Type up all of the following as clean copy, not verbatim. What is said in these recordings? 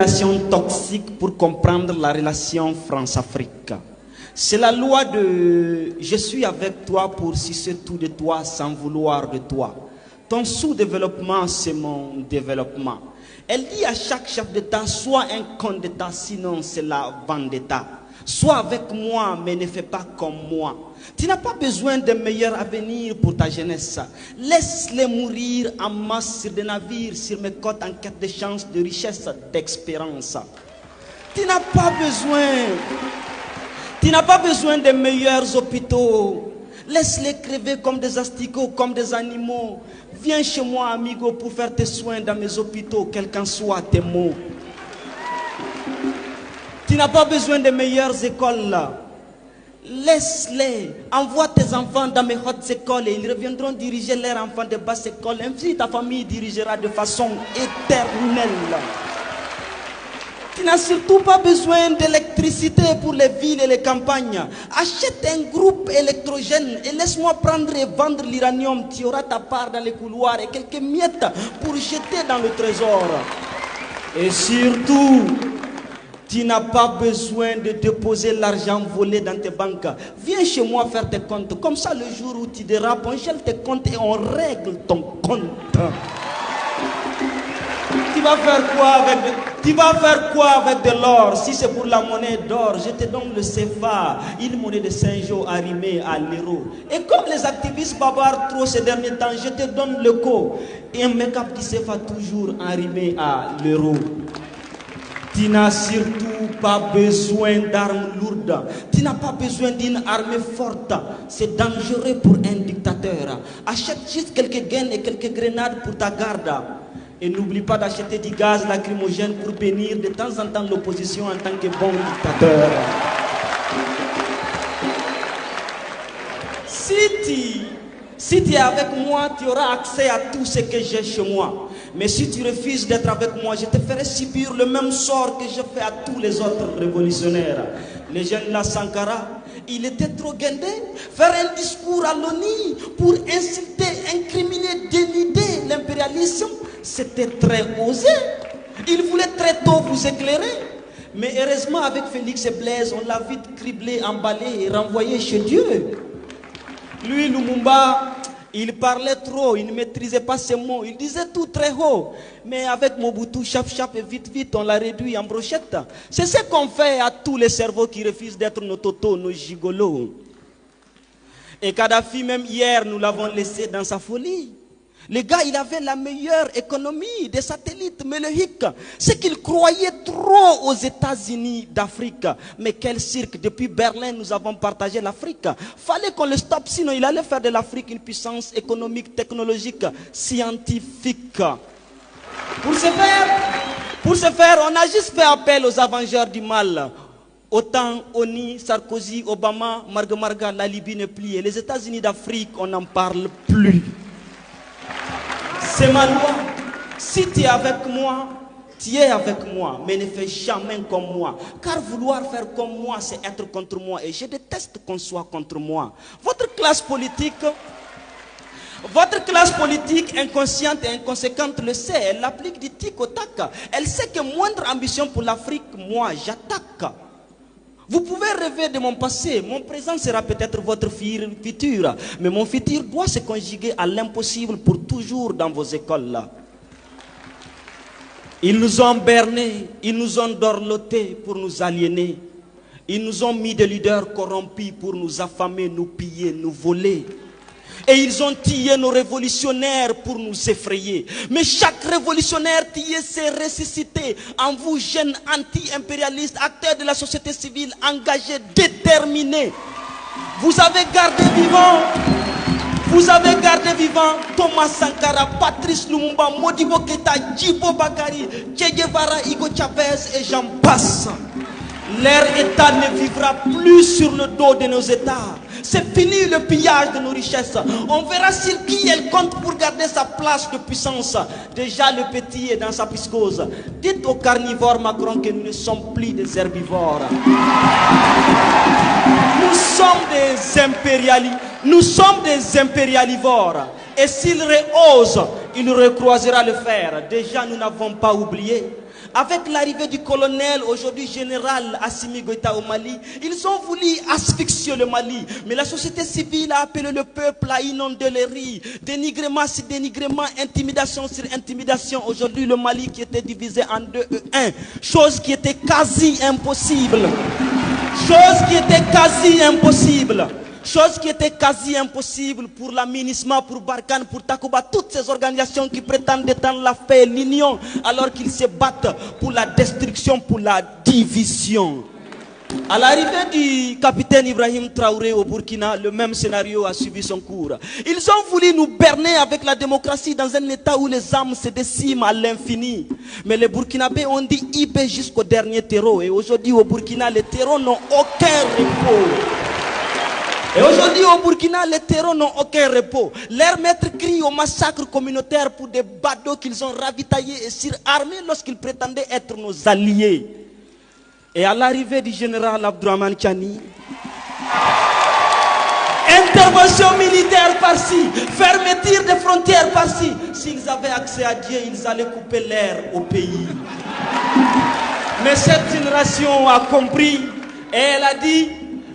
relation toxique pour comprendre la relation France-Afrique. C'est la loi de « je suis avec toi pour sucer tout de toi sans vouloir de toi ». Ton sous-développement, c'est mon développement. Elle dit à chaque chef d'État, sois un con d'État, sinon c'est la vendetta. Sois avec moi, mais ne fais pas comme moi. Tu n'as pas besoin d'un meilleur avenir pour ta jeunesse. Laisse-les mourir en masse sur des navires, sur mes côtes en quête de chance, de richesse, d'espérance. Tu n'as pas besoin de meilleurs hôpitaux. Laisse-les crever comme des asticots, comme des animaux. Viens chez moi, amigo, pour faire tes soins dans mes hôpitaux, quels qu'en soient tes mots. Tu n'as pas besoin de meilleures écoles. Laisse-les. Envoie tes enfants dans mes hautes écoles et ils reviendront diriger leurs enfants de basse école. Ainsi, ta famille dirigera de façon éternelle. Tu n'as surtout pas besoin d'électricité pour les villes et les campagnes. Achète un groupe électrogène et laisse-moi prendre et vendre l'uranium. Tu auras ta part dans les couloirs et quelques miettes pour jeter dans le trésor. Et surtout, tu n'as pas besoin de déposer l'argent volé dans tes banques. Viens chez moi faire tes comptes. Comme ça, le jour où tu dérapes, on gèle tes comptes et on règle ton compte. Tu vas faire quoi avec de l'or? Si c'est pour la monnaie d'or, je te donne le CFA, une monnaie de Saint-Jean arrimée à l'euro. Et comme les activistes bavarent trop ces derniers temps, je te donne le co et un make-up du CFA toujours arrimé à l'euro. Tu n'as surtout pas besoin d'armes lourdes. Tu n'as pas besoin d'une armée forte. C'est dangereux pour un dictateur. Achète juste quelques gaines et quelques grenades pour ta garde. Et n'oublie pas d'acheter du gaz lacrymogène pour bénir de temps en temps l'opposition en tant que bon dictateur. Si tu es avec moi, tu auras accès à tout ce que j'ai chez moi. Mais si tu refuses d'être avec moi, je te ferai subir le même sort que je fais à tous les autres révolutionnaires. Les jeunes là, Sankara, il était trop guindé. Faire un discours à l'ONU pour insulter, incriminer, dénider l'impérialisme, c'était très osé. Il voulait très tôt vous éclairer. Mais heureusement, avec Félix et Blaise, on l'a vite criblé, emballé et renvoyé chez Dieu. Lui, Lumumba, il parlait trop, il ne maîtrisait pas ses mots, il disait tout très haut. Mais avec Mobutu, chap et vite, on l'a réduit en brochette. C'est ce qu'on fait à tous les cerveaux qui refusent d'être nos totos, nos gigolos. Et Kadhafi, même hier, nous l'avons laissé dans sa folie. Le gars, il avait la meilleure économie des satellites, mais le hic, c'est qu'il croyait trop aux États-Unis d'Afrique. Mais quel cirque, depuis Berlin, nous avons partagé l'Afrique. Fallait qu'on le stoppe, sinon il allait faire de l'Afrique une puissance économique, technologique, scientifique. Pour ce faire, on a juste fait appel aux avengeurs du mal. Autant Oni, Sarkozy, Obama, Marga, la Libye n'est pliée. Les États-Unis d'Afrique, on n'en parle plus. C'est ma loi. Si tu es avec moi, tu es avec moi, mais ne fais jamais comme moi. Car vouloir faire comme moi, c'est être contre moi. Et je déteste qu'on soit contre moi. Votre classe politique, inconsciente et inconséquente le sait. Elle applique du tic au tac. Elle sait que moindre ambition pour l'Afrique, moi, j'attaque. Vous pouvez rêver de mon passé, mon présent sera peut-être votre futur, mais mon futur doit se conjuguer à l'impossible pour toujours dans vos écoles là. Ils nous ont bernés, ils nous ont dorlotés pour nous aliéner. Ils nous ont mis des leaders corrompus pour nous affamer, nous piller, nous voler. Et ils ont tué nos révolutionnaires pour nous effrayer. Mais chaque révolutionnaire tué s'est ressuscité en vous, jeunes anti-impérialistes, acteurs de la société civile, engagés, déterminés. Vous avez gardé vivant Thomas Sankara, Patrice Lumumba, Modibo Keïta, Djibo Bakary, Che Guevara, Hugo Chavez et j'en passe. Leur État ne vivra plus sur le dos de nos États. C'est fini le pillage de nos richesses. On verra sur qui elle compte pour garder sa place de puissance. Déjà le petit est dans sa psychose. Dites aux carnivores Macron que nous ne sommes plus des herbivores. Nous sommes des impérialivores. Et s'il rehausse, il recroisera le fer. Déjà nous n'avons pas oublié. Avec l'arrivée du colonel, aujourd'hui général Assimi Goïta au Mali, ils ont voulu asphyxier le Mali. Mais la société civile a appelé le peuple à inonder les rues. Dénigrement sur dénigrement, intimidation sur intimidation. Aujourd'hui, le Mali qui était divisé en 2 et 1. Chose qui était quasi impossible. Chose qui était quasi impossible. Chose qui était quasi impossible pour l'aménagement, pour Barkhane, pour Takuba, toutes ces organisations qui prétendent étendre la paix et l'union, alors qu'ils se battent pour la destruction, pour la division. À l'arrivée du capitaine Ibrahim Traoré au Burkina, le même scénario a suivi son cours. Ils ont voulu nous berner avec la démocratie dans un état où les âmes se déciment à l'infini. Mais les Burkinabés ont dit IB jusqu'au dernier terreau. Et aujourd'hui au Burkina, les terreaux n'ont aucun repos. Et aujourd'hui au Burkina, les terreaux n'ont aucun repos. Leurs maîtres crient au massacre communautaire pour des badauds qu'ils ont ravitaillés et surarmés lorsqu'ils prétendaient être nos alliés. Et à l'arrivée du général Abdourahmane Tiani, intervention militaire par-ci, fermeture des frontières par-ci. S'ils avaient accès à Dieu, ils allaient couper l'air au pays. Mais cette génération a compris et elle a dit,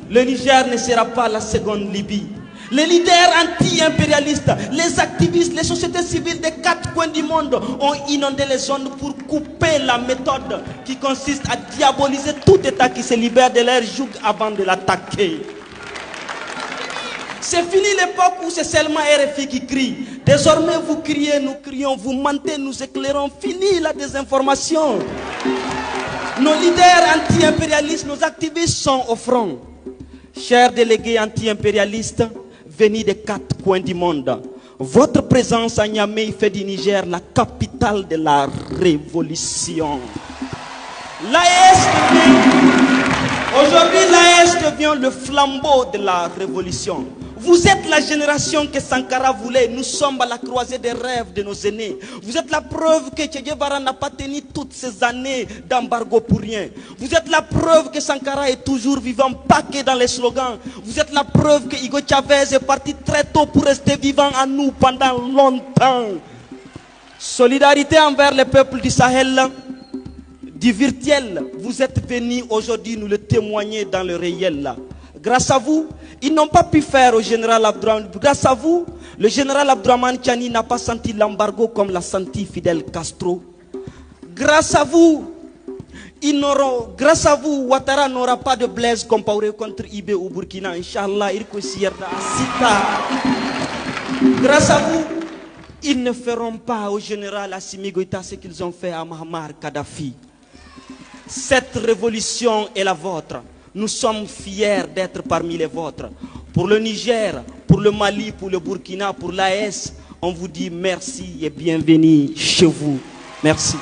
le Niger ne sera pas la seconde Libye. Les leaders anti-impérialistes, les activistes, les sociétés civiles des 4 coins du monde ont inondé les zones pour couper la méthode qui consiste à diaboliser tout État qui se libère de leur joug avant de l'attaquer. C'est fini l'époque où c'est seulement RFI qui crie. Désormais vous criez, nous crions, vous mentez, nous éclairons. Fini la désinformation. Nos leaders anti-impérialistes, nos activistes sont au front. Chers délégués anti-impérialistes, venus des 4 coins du monde, votre présence à Niamey fait du Niger la capitale de la révolution. Aujourd'hui, l'AES devient le flambeau de la révolution. Vous êtes la génération que Sankara voulait. Nous sommes à la croisée des rêves de nos aînés. Vous êtes la preuve que Che Guevara n'a pas tenu toutes ces années d'embargo pour rien. Vous êtes la preuve que Sankara est toujours vivant, pas que dans les slogans. Vous êtes la preuve que Hugo Chavez est parti très tôt pour rester vivant à nous pendant longtemps. Solidarité envers les peuples du Sahel, du virtuel. Vous êtes venus aujourd'hui nous le témoigner dans le réel. Grâce à vous, ils n'ont pas pu faire au général Abdourahmane. Grâce à vous, le général Abdourahmane Tiani n'a pas senti l'embargo comme l'a senti Fidel Castro. Grâce à vous, Ouattara n'aura pas de Blaise Compaoré contre IB au Burkina. Inch'Allah, grâce à vous, ils ne feront pas au général Assimi Goïta ce qu'ils ont fait à Muammar Kadhafi. Cette révolution est la vôtre. Nous sommes fiers d'être parmi les vôtres. Pour le Niger, pour le Mali, pour le Burkina, pour l'AES, on vous dit merci et bienvenue chez vous. Merci.